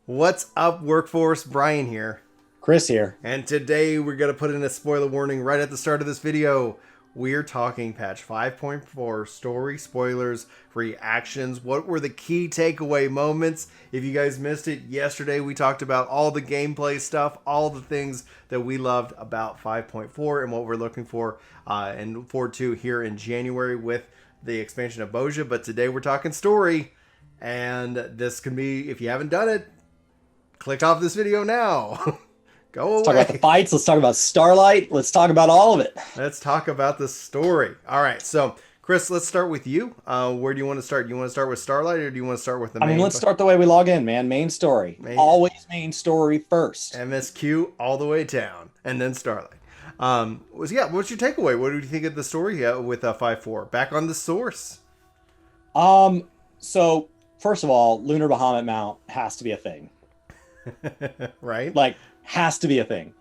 What's up, workforce? Brian here. Chris here. And today we're going to put in a spoiler warning right at the start of this video. We're talking patch 5.4 story spoilers, reactions. What were the key takeaway moments? If you guys missed it, yesterday we talked about all the gameplay stuff, all the things that we loved about 5.4 and what we're looking for and forward to here in January with the expansion of Boja. But today we're talking story. And this can be, if you haven't done it, click off this video now. Go away. Let's talk about the fights. Let's talk about Starlight. Let's talk about all of it. Let's talk about the story. All right. So, Chris, let's start with you. Where do you want to start? Do you want to start with Starlight or do you want to start with the main? Let's start the way we log in, man. Main story. Always main story first. MSQ all the way down and then Starlight. What's your takeaway? What do you think of the story with 5.4? Back on the source. So, first of all, Lunar Bahamut Mount has to be a thing. Right? Like, has to be a thing.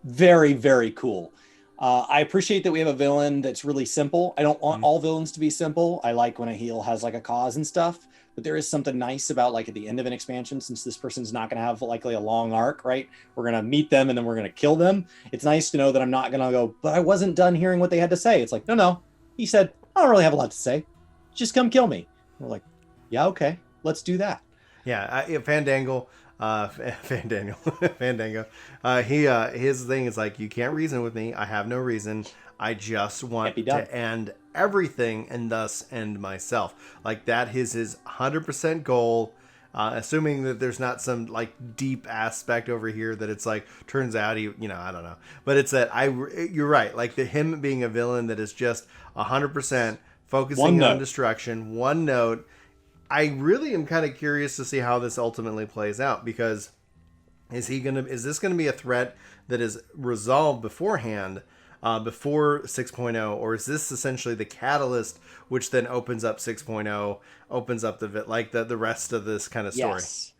Very, very cool. I appreciate that we have a villain that's really simple. I don't want all villains to be simple. I like when a heel has like a cause and stuff, but there is something nice about like at the end of an expansion, since this person's not going to have likely a long arc, right? We're going to meet them and then we're going to kill them. It's nice to know that I'm not going to go, but I wasn't done hearing what they had to say. It's like, no. He said, I don't really have a lot to say. Just come kill me. We're like, yeah, okay, let's do that. Yeah, Fandango. Fandango. His thing is like, you can't reason with me. I have no reason. I just want to end everything and thus end myself. Like that is his 100% goal. Assuming that there's not some like deep aspect over here that it's like turns out I don't know. But it's that you're right. Like him being a villain that is just 100% focusing on destruction. One note. I really am kind of curious to see how this ultimately plays out, because is this gonna be a threat that is resolved beforehand, before 6.0, or is this essentially the catalyst which then opens up 6.0, opens up the rest of this kind of story? Yes,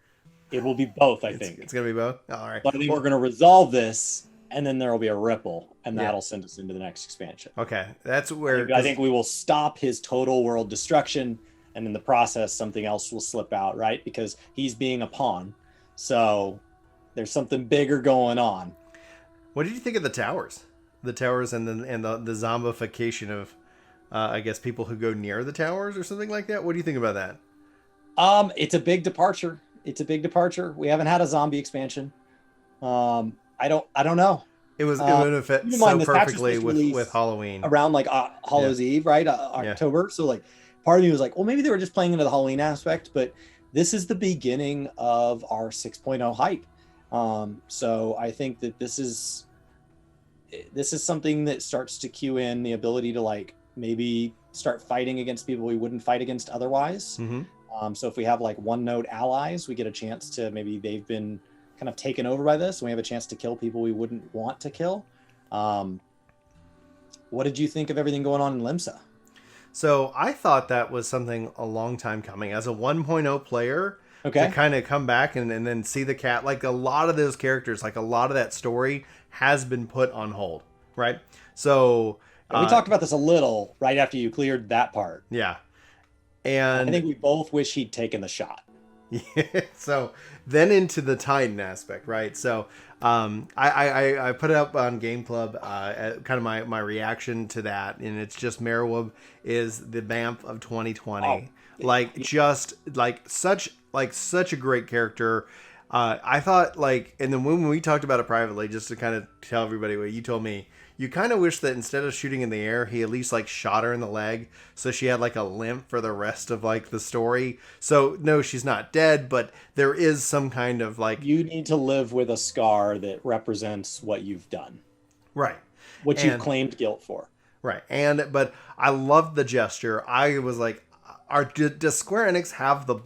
it will be both. I think it's gonna be both. All right, but I think we're gonna resolve this, and then there will be a ripple, and that'll send us into the next expansion. Okay, that's where I think we will stop his total world destruction. And in the process, something else will slip out, right? Because he's being a pawn. So there's something bigger going on. What did you think of the towers? The towers and the zombification of, I guess, people who go near the towers or something like that? What do you think about that? It's a big departure. We haven't had a zombie expansion. I don't know. It would have fit so perfectly with Halloween. Around like Hallows Eve, right? October. Yeah. So like, part of me was like, well, maybe they were just playing into the Halloween aspect, but this is the beginning of our 6.0 hype. So I think that this is something that starts to cue in the ability to like maybe start fighting against people we wouldn't fight against otherwise. Mm-hmm. So if we have like one note allies, we get a chance to, maybe they've been kind of taken over by this, and we have a chance to kill people we wouldn't want to kill. What did you think of everything going on in Limsa? So I thought that was something a long time coming. As a 1.0 player, to kind of come back and then see the cat, like a lot of those characters, like a lot of that story has been put on hold, right? So we talked about this a little right after you cleared that part. Yeah. And I think we both wish he'd taken the shot. Yeah, so then into the Titan aspect, right? So I put it up on Game Club, kind of my reaction to that, and it's just Merowib is the Banff of 2020. Such a great character. I thought and then when we talked about it privately, just to kind of tell everybody what you told me, you kind of wish that instead of shooting in the air, he at least shot her in the leg, so she had a limp for the rest of the story. So no, she's not dead, but there is some kind of you need to live with a scar that represents what you've done, right? What you've claimed guilt for, right? But I loved the gesture. I was like, does Square Enix have the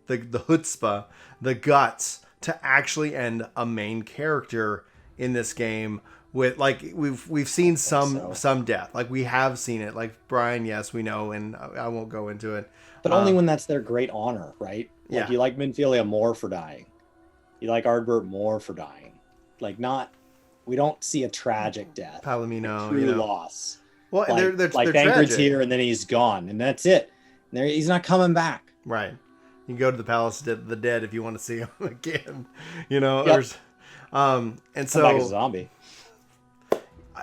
chutzpah, the guts to actually end a main character in this game? With we've seen some death, we have seen it, Brian, yes, we know, and I won't go into it, but only when that's their great honor, right? You like Minfilia more for dying, you like Ardbert more for dying, we don't see a tragic death, Palomino, true loss. Well, they're Thancred's here and then he's gone and that's it. He's not coming back, right? You can go to the Palace of the Dead if you want to see him again. You know, yep. and so back as a zombie.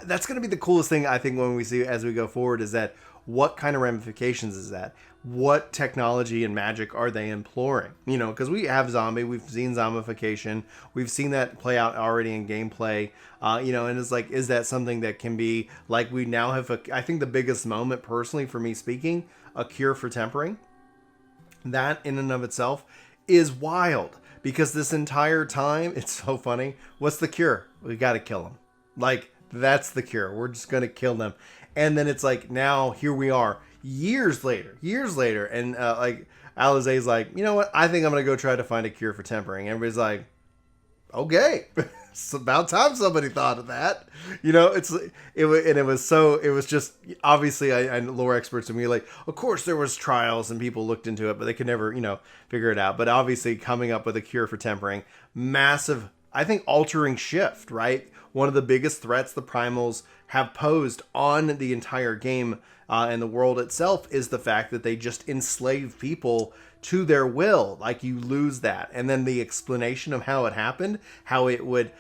That's going to be the coolest thing, I think, when we see as we go forward, is that what kind of ramifications is that? What technology and magic are they imploring? You know, because we have zombie, we've seen zombification, we've seen that play out already in gameplay. You know, and it's like, is that something that can be like we now have? I think the biggest moment, personally, for me speaking, a cure for tempering. That in and of itself is wild, because this entire time, it's so funny. What's the cure? We got to kill them. Like, that's the cure. We're just going to kill them. And then it's like, now here we are years later. And like Alizé's like, you know what? I think I'm going to go try to find a cure for tempering. Everybody's like, okay, it's about time somebody thought of that. You know, it was just, obviously I lore experts and we like, of course there was trials and people looked into it, but they could never, you know, figure it out. But obviously coming up with a cure for tempering, massive, I think, altering shift, right? One of the biggest threats the primals have posed on the entire game and the world itself is the fact that they just enslave people to their will. Like, you lose that. And then the explanation of how it happened, how it would...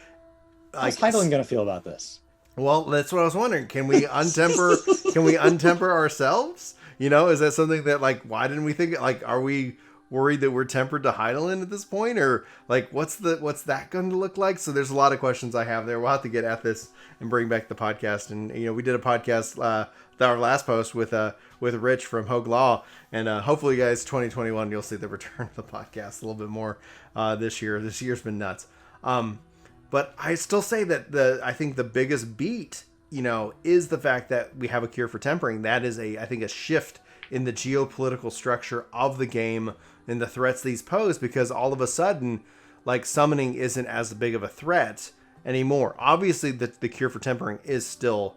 How's Heidelin going to feel about this? Well, that's what I was wondering. Can we untemper ourselves? You know, is that something that, like, why didn't we think... Like, are we worried that we're tempered to Heidelin at this point? Or, like, what's that going to look like? So there's a lot of questions I have there. We'll have to get at this and bring back the podcast. And, you know, we did a podcast, our last post with Rich from Hogue Law. And hopefully, guys, 2021, you'll see the return of the podcast a little bit more this year. This year's been nuts. But I still say that I think the biggest beat, you know, is the fact that we have a cure for tempering. That is I think a shift in the geopolitical structure of the game and the threats these pose, because all of a sudden, like, summoning isn't as big of a threat anymore. Obviously, the cure for tempering is still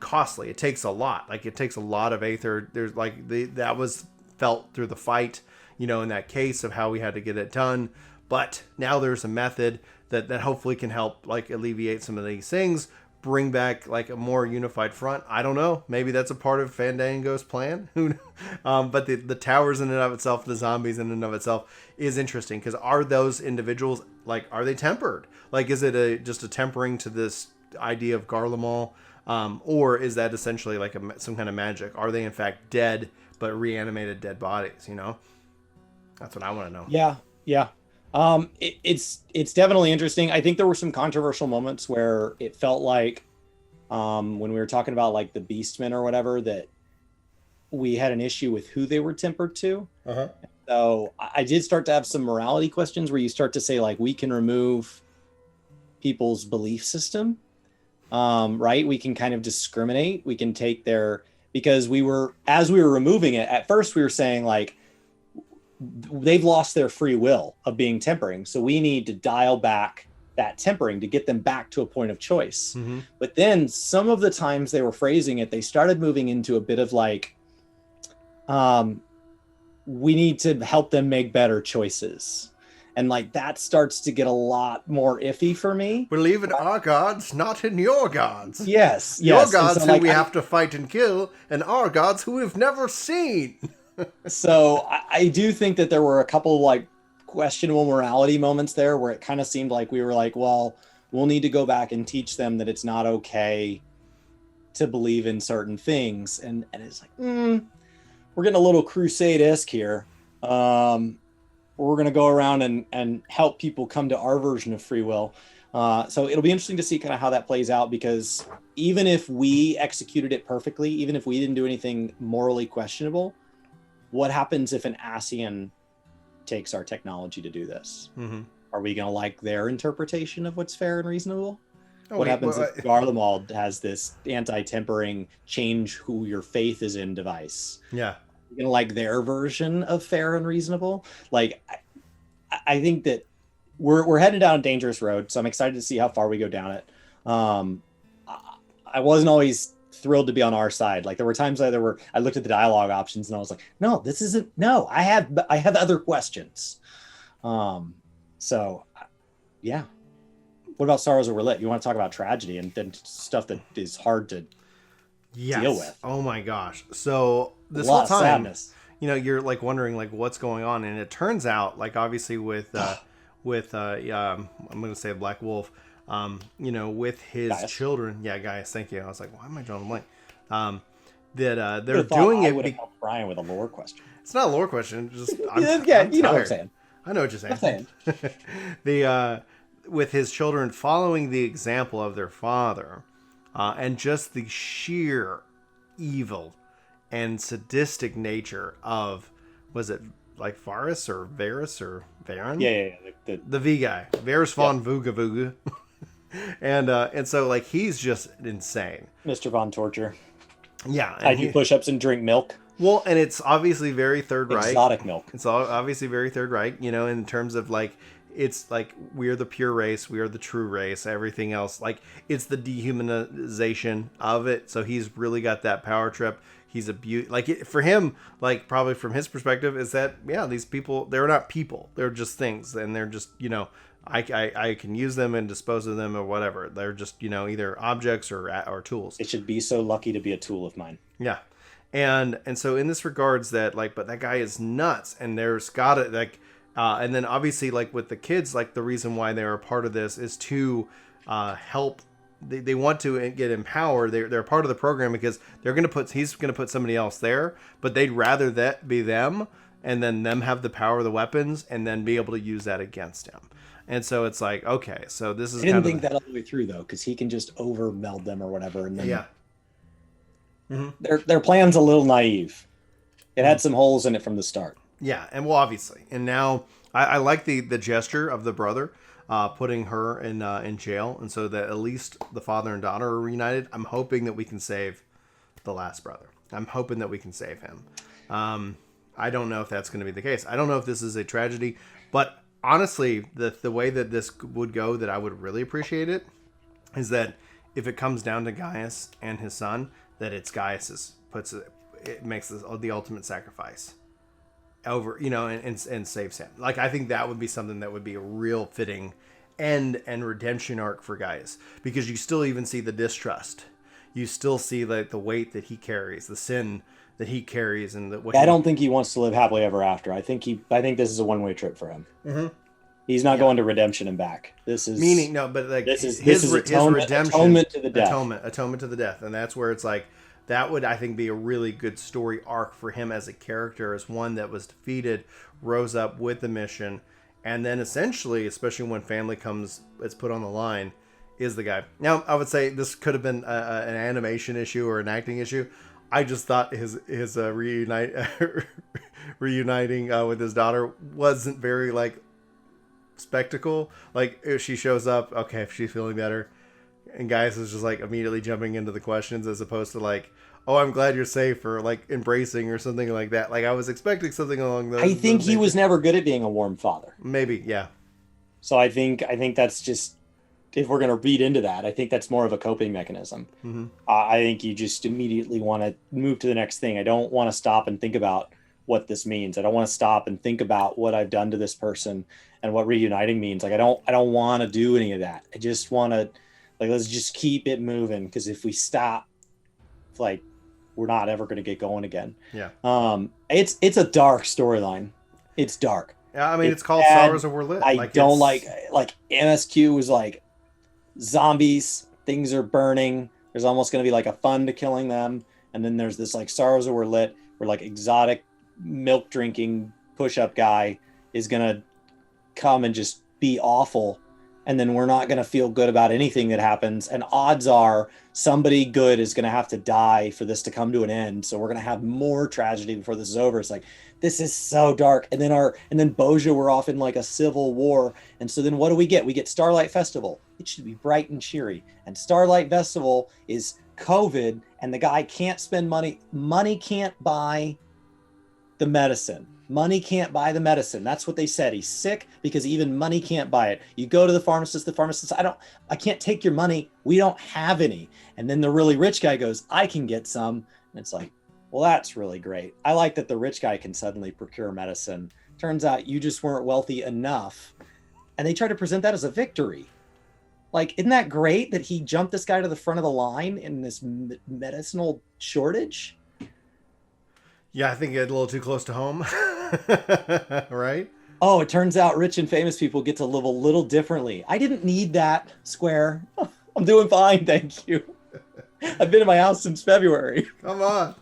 costly. It takes a lot. Like, it takes a lot of aether. There's like that was felt through the fight, you know, in that case of how we had to get it done. But now there's a method that hopefully can help, like, alleviate some of these things, bring back, like, a more unified front. I don't know. Maybe that's a part of Fandango's plan. Who knows? But the towers in and of itself, the zombies in and of itself is interesting, because are those individuals, like, are they tempered? Like, is it just a tempering to this idea of Garlemald? Or is that essentially like some kind of magic? Are they in fact dead, but reanimated dead bodies? You know, that's what I want to know. Yeah. It's definitely interesting. I think there were some controversial moments where it felt like, when we were talking about, like, the Beastmen or whatever, that we had an issue with who they were tempered to. Uh-huh. So I did start to have some morality questions where you start to say, like, we can remove people's belief system. Right? We can kind of discriminate. We can take because as we were removing it, at first we were saying, like, they've lost their free will of being tempering. So we need to dial back that tempering to get them back to a point of choice. Mm-hmm. But then some of the times they were phrasing it, they started moving into a bit of, like, we need to help them make better choices. And, like, that starts to get a lot more iffy for me. Believe in our gods, not in your gods. Yes. Your gods who we have to fight and kill, and our gods who we've never seen. So I do think that there were a couple, like, questionable morality moments there where it kind of seemed like we were like, well, we'll need to go back and teach them that it's not okay to believe in certain things. And it's like, we're getting a little Crusade-esque here. We're going to go around and help people come to our version of free will. So it'll be interesting to see kind of how that plays out, because even if we executed it perfectly, even if we didn't do anything morally questionable, what happens if an Ascian takes our technology to do this? Mm-hmm. Are we going to like their interpretation of what's fair and reasonable? What happens if Garlemald has this anti-tempering, change who your faith is in device? Yeah. You know, like their version of fair and reasonable. Like, I think that we're heading down a dangerous road, so I'm excited to see how far we go down it. I wasn't always thrilled to be on our side. Like, there were times I looked at the dialogue options and I was like, no, this isn't. No, I have other questions. So, yeah. What about Sorrows Over Lit? You want to talk about tragedy and stuff that is hard to deal with? Oh my gosh. So this whole time, sadness. you're like wondering like what's going on, and it turns out like obviously with I'm gonna say Black Wolf, with his Gaius. children. Yeah, Gaius. Thank you. I was like, why am I drawing a blank? That they're doing it. I would have helped Brian with a lore question. It's not a lore question. Just I'm you know what I'm saying. I know what you're saying. With his children following the example of their father, and just the sheer evil and sadistic nature of, was it like Varus or Varus or Varen? Yeah. The V guy, Varus von Vuga Vuga. And so like he's just insane. Mr. Von Torture. Yeah. I do push-ups and drink milk. Well, and it's obviously very Third Reich. Exotic milk. It's obviously very Third Reich, in terms of like, it's like we're the pure race, we are the true race, everything else. Like it's the dehumanization of it. So he's really got that power trip. He's a beauty. Like for him, like probably from his perspective is that, yeah, these people, they're not people. They're just things. And they're just, I can use them and dispose of them or whatever. They're just, either objects or tools. It should be so lucky to be a tool of mine. Yeah. And so in this regards that like, but that guy is nuts, and there's got it like, and then obviously like with the kids, like the reason why they're a part of this is to help. They want to get empowered. They're part of the program because he's going to put somebody else there, but they'd rather that be them and then them have the power of the weapons and then be able to use that against him. And so it's like, okay, so this is. I didn't think that all the way through though, because he can just over meld them or whatever, and then yeah. Mm-hmm. Their plan's a little naive. It had some holes in it from the start. Yeah, and well, obviously, and now I like the gesture of the brother putting her in jail, and so that at least the father and daughter are reunited. I'm hoping that we can save the last brother. I'm hoping that we can save him. I don't know if that's going to be the case. I don't know if this is a tragedy, but honestly, the way that this would go, that I would really appreciate it, is that if it comes down to Gaius and his son, that it's Gaius it makes the ultimate sacrifice over, and saves him. Like, I think that would be something that would be a real fitting end and redemption arc for Gaius, because you still even see the distrust. You still see like the weight that he carries, the sin that he carries, and I don't think he wants to live happily ever after. I think this is a one-way trip for him. Mm-hmm. He's not going to redemption and back. This is his redemption, atonement to the death. Atonement to the death. And that's where it's like, that would, I think, be a really good story arc for him as a character, as one that was defeated, rose up with the mission, and then essentially, especially when family it's put on the line, is the guy. Now, I would say this could have been an animation issue or an acting issue. I just thought his reuniting with his daughter wasn't very like spectacle. Like, if she shows up, okay, if she's feeling better, and Gaius is just like immediately jumping into the questions, as opposed to like, oh, I'm glad you're safe, or like embracing or something like that. Like, I was expecting something along those. I think he was never good at being a warm father. Maybe, yeah. So I think that's just, if we're going to read into that, I think that's more of a coping mechanism. Mm-hmm. I think you just immediately want to move to the next thing. I don't want to stop and think about what this means. I don't want to stop and think about what I've done to this person and what reuniting means. Like, I don't want to do any of that. I just want to, like, let's just keep it moving, because if we stop, like, we're not ever going to get going again. Yeah. It's a dark storyline. It's dark. Yeah, I mean, it's called Sorrows Were Lit. I don't like MSQ was like, zombies, things are burning, there's almost going to be like a fun to killing them, and then there's this like Sorrows Were Lit, where like exotic milk drinking push-up guy is going to come and just be awful, and then we're not going to feel good about anything that happens, and odds are somebody good is going to have to die for this to come to an end, so we're going to have more tragedy before this is over. It's like, this is so dark. And then Boja, we're off in like a civil war, and so then what do we get? We get Starlight Festival. It should be bright and cheery, and Starlight Festival is COVID, and the guy can't spend money. Money can't buy the medicine. Money can't buy the medicine. That's what they said. He's sick because even money can't buy it. You go to the pharmacist says, I can't take your money. We don't have any. And then the really rich guy goes, I can get some. And it's like, well, that's really great. I like that the rich guy can suddenly procure medicine. Turns out you just weren't wealthy enough. And they try to present that as a victory. Like, isn't that great that he jumped this guy to the front of the line in this medicinal shortage? Yeah, I think it a little too close to home. Right? Oh, it turns out rich and famous people get to live a little differently. I didn't need that, Square. I'm doing fine, thank you. I've been in my house since February. Come on.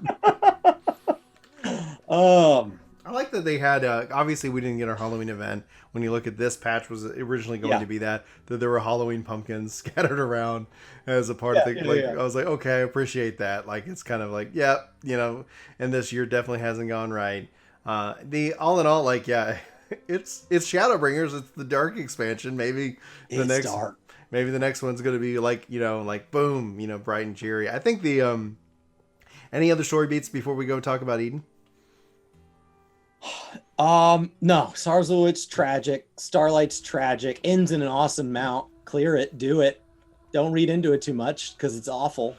I like that they had, obviously we didn't get our Halloween event. When you look at this patch, was originally going to be that there were Halloween pumpkins scattered around as a part of the, I was like, okay, I appreciate that. Like, it's kind of like, yeah, you know, and this year definitely hasn't gone right. The all in all, like, yeah, it's Shadowbringers. It's the dark expansion. Maybe the next, dark. Maybe the next one's going to be like, you know, like boom, you know, bright and cheery. I think the, any other story beats before we go talk about Eden? No, Sarzalwit's tragic. Starlight's tragic. Ends in an awesome mount. Clear it. Do it. Don't read into it too much because it's awful.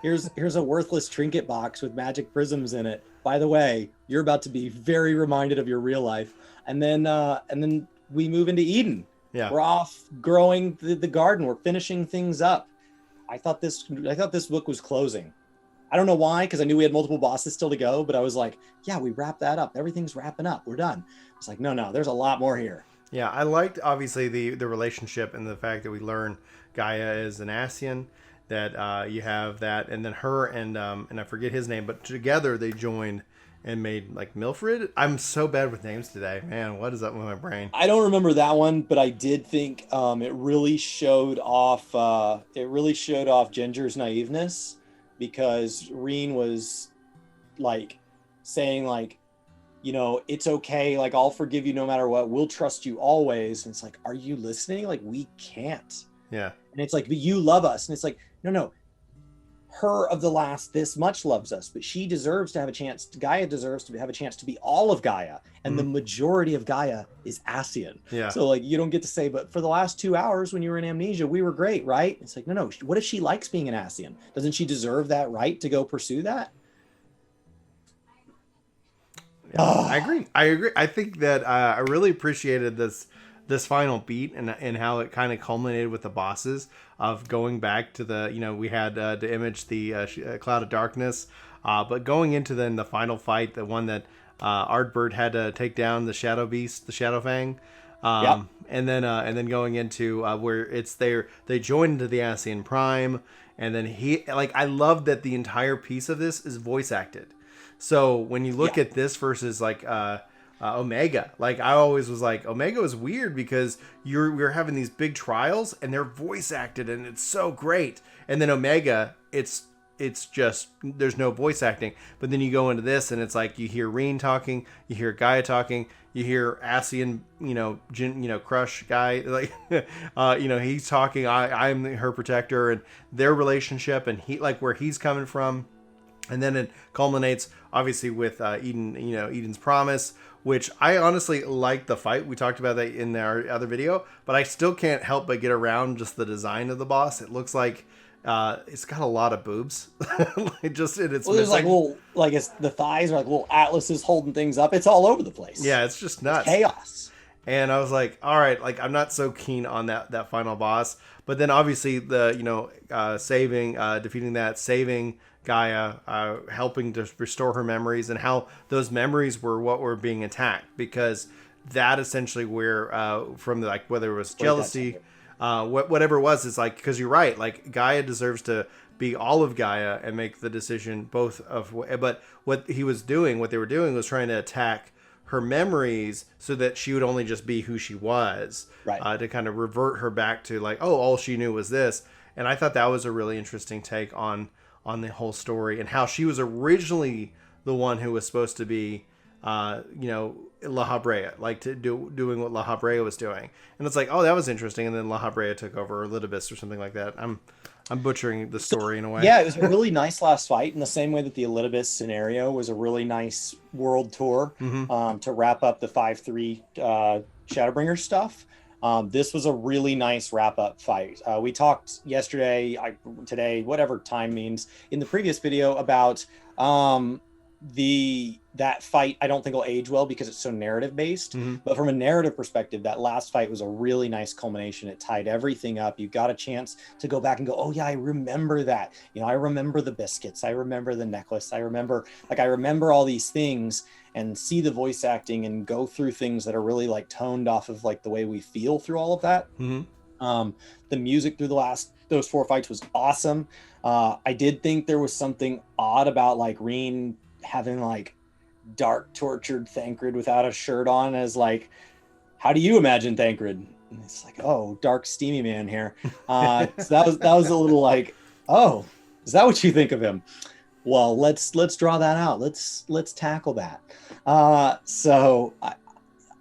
Here's a worthless trinket box with magic prisms in it. By the way, you're about to be very reminded of your real life. And then we move into Eden. Yeah. We're off growing the garden. We're finishing things up. I thought this book was closing. I don't know why, because I knew we had multiple bosses still to go, but I was like, yeah, we wrapped that up. Everything's wrapping up. We're done. It's like, no, there's a lot more here. Yeah, I liked, obviously, the relationship and the fact that we learn Gaia is an Ascian, that you have that, and then her and I forget his name, but together they joined and made, like, Milfred. I'm so bad with names today. Man, what is up with my brain? I don't remember that one, but I did think it really showed off Ginger's naiveness. Because Reen was like saying like, you know, it's okay. Like, I'll forgive you no matter what. We'll trust you always. And it's like, are you listening? Like, we can't. Yeah. And it's like, but you love us. And it's like, no. Her of the last this much loves us, but she deserves to have a chance. Gaia deserves to have a chance to be all of Gaia. And the majority of Gaia is Ascian. Yeah. So like, you don't get to say, but for the last 2 hours when you were in amnesia, we were great, right? It's like, no. What if she likes being an Ascian? Doesn't she deserve that right to go pursue that? Yeah, I agree. I think that I really appreciated this final beat and how it kind of culminated with the bosses of going back to the, you know, we had to image the Cloud of Darkness, but going into then the final fight, the one that Ardbert had to take down the Shadow Beast, the Shadowfang, and then going into where it's they join into the Ascian Prime, and then I love that the entire piece of this is voice acted. So when you look at this versus like Omega, like I always was like, Omega was weird because we're having these big trials and they're voice acted and it's so great. And then Omega, it's just, there's no voice acting. But then you go into this and it's like you hear Reen talking, you hear Gaia talking, you hear Ascian, Crush guy, like, he's talking, I'm her protector, and their relationship and he, like, where he's coming from. And then it culminates obviously with Eden, Eden's Promise, which I honestly like the fight. We talked about that in our other video, but I still can't help but get around just the design of the boss. It looks like it's got a lot of boobs. There's like little, like it's the thighs are like little atlases holding things up. It's all over the place. Yeah, it's just nuts. It's chaos. And I was like, all right, like I'm not so keen on that final boss. But then obviously the, saving Gaia, helping to restore her memories, and how those memories were what were being attacked, because that essentially where from the, like, whether it was jealousy, whatever it was, it's like, because you're right, like Gaia deserves to be all of Gaia and make the decision both of, but what they were doing was trying to attack her memories so that she would only just be who she was, right? To kind of revert her back to like, oh, all she knew was this. And I thought that was a really interesting take on the whole story, and how she was originally the one who was supposed to be, La Habrea, like doing what La Habrea was doing. And it's like, oh, that was interesting. And then La Habrea took over, or Litibus or something like that. I'm butchering the story in a way. Yeah, it was a really nice last fight, in the same way that the Elidibus scenario was a really nice world tour to wrap up the 5-3 Shadowbringers stuff. This was a really nice wrap-up fight. We talked yesterday, today, whatever time means, in the previous video about that fight I don't think will age well because it's so narrative based. But from a narrative perspective, that last fight was a really nice culmination. It tied everything up. You got a chance to go back and go, oh yeah, I remember that. You know, I remember the biscuits, I remember the necklace, I remember all these things, and see the voice acting and go through things that are really like toned off of like the way we feel through all of that. The music through those 4 fights was awesome. I did think there was something odd about like Reen having like dark tortured Thancred without a shirt on, as like, how do you imagine Thancred? And it's like, oh, dark steamy man here. So that was a little like, oh, is that what you think of him? Well, let's draw that out. Let's tackle that. So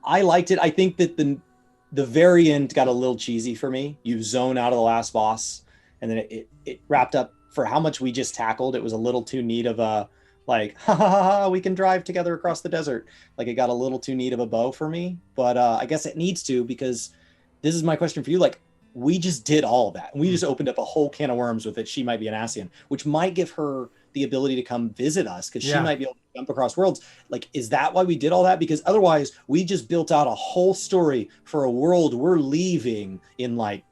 I liked it. I think that the very end got a little cheesy for me. You zone out of the last boss, and then it wrapped up for how much we just tackled. It was a little too neat of a like, ha ha ha ha, we can drive together across the desert. Like, it got a little too neat of a bow for me, but I guess it needs to, because this is my question for you. Like, we just did all of that. And we just opened up a whole can of worms with it. She might be an Ascian, which might give her the ability to come visit us, because she might be able to jump across worlds. Like, is that why we did all that? Because otherwise we just built out a whole story for a world we're leaving in like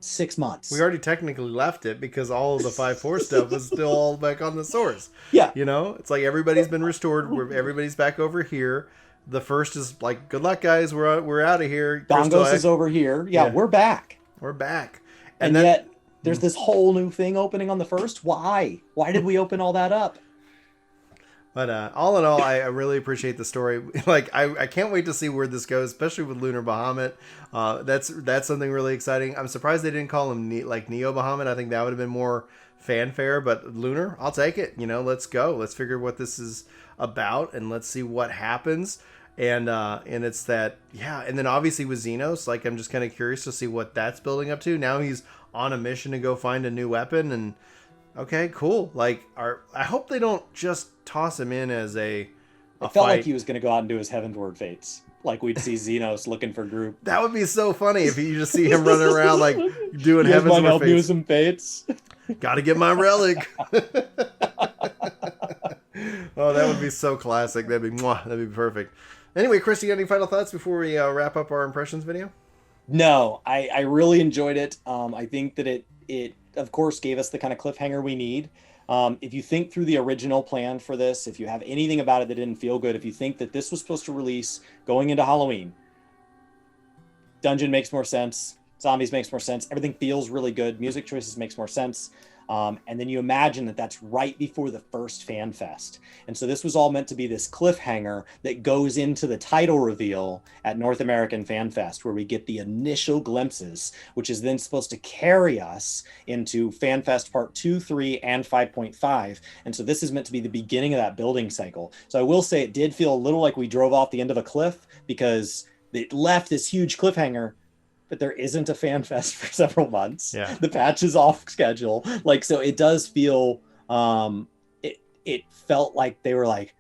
6 months. We already technically left it, because all of the 5-4 stuff was still all back on the source. Yeah. You know, it's like everybody's been restored. Everybody's back over here. The first is like, good luck, guys. We're out of here. Dongos is over here. Yeah, we're back. We're back. And then, yet there's this whole new thing opening on the first. Why did we open all that up? But all in all, I really appreciate the story. Like, I can't wait to see where this goes, especially with Lunar Bahamut. That's something really exciting. I'm surprised they didn't call him Neo Bahamut. I think that would have been more fanfare. But Lunar, I'll take it. You know, let's go. Let's figure what this is about, and let's see what happens. And it's that, and then obviously with Xenos, like, I'm just kind of curious to see what that's building up to. Now he's on a mission to go find a new weapon, and okay, cool. Like, I hope they don't just toss him in as a It felt like he was going to go out and do his Heavenward Fates. Like, we'd see Xenos looking for group. That would be so funny if you just see him running around like doing Heavenward Fates. Help you with some fates. Got to get my relic. Oh, that would be so classic. That'd be perfect. Anyway, Chris, you got any final thoughts before we wrap up our impressions video? No, I really enjoyed it. I think that it of course gave us the kind of cliffhanger we need. If you think through the original plan for this, if you have anything about it that didn't feel good, if you think that this was supposed to release going into Halloween, Dungeon makes more sense. Zombies makes more sense. Everything feels really good. Music choices makes more sense. And then you imagine that that's right before the first Fan Fest. And so this was all meant to be this cliffhanger that goes into the title reveal at North American Fan Fest, where we get the initial glimpses, which is then supposed to carry us into Fan Fest Part 2, 3, and 5.5. And so this is meant to be the beginning of that building cycle. So I will say it did feel a little like we drove off the end of a cliff, because it left this huge cliffhanger, but there isn't a Fan Fest for several months. Yeah. The patch is off schedule. Like, so it does feel, it felt like they were like,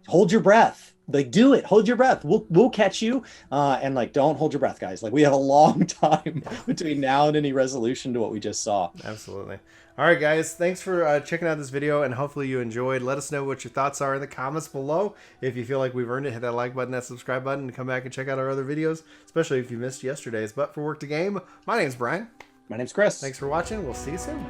hold your breath. Like, do it. Hold your breath. We'll catch you. And like, don't hold your breath, guys. Like, we have a long time between now and any resolution to what we just saw. Absolutely. All right, guys. Thanks for checking out this video, and hopefully you enjoyed. Let us know what your thoughts are in the comments below. If you feel like we've earned it, hit that like button, that subscribe button, and come back and check out our other videos, especially if you missed yesterday's. But for Work to Game, my name's Brian. My name's Chris. Thanks for watching. We'll see you soon.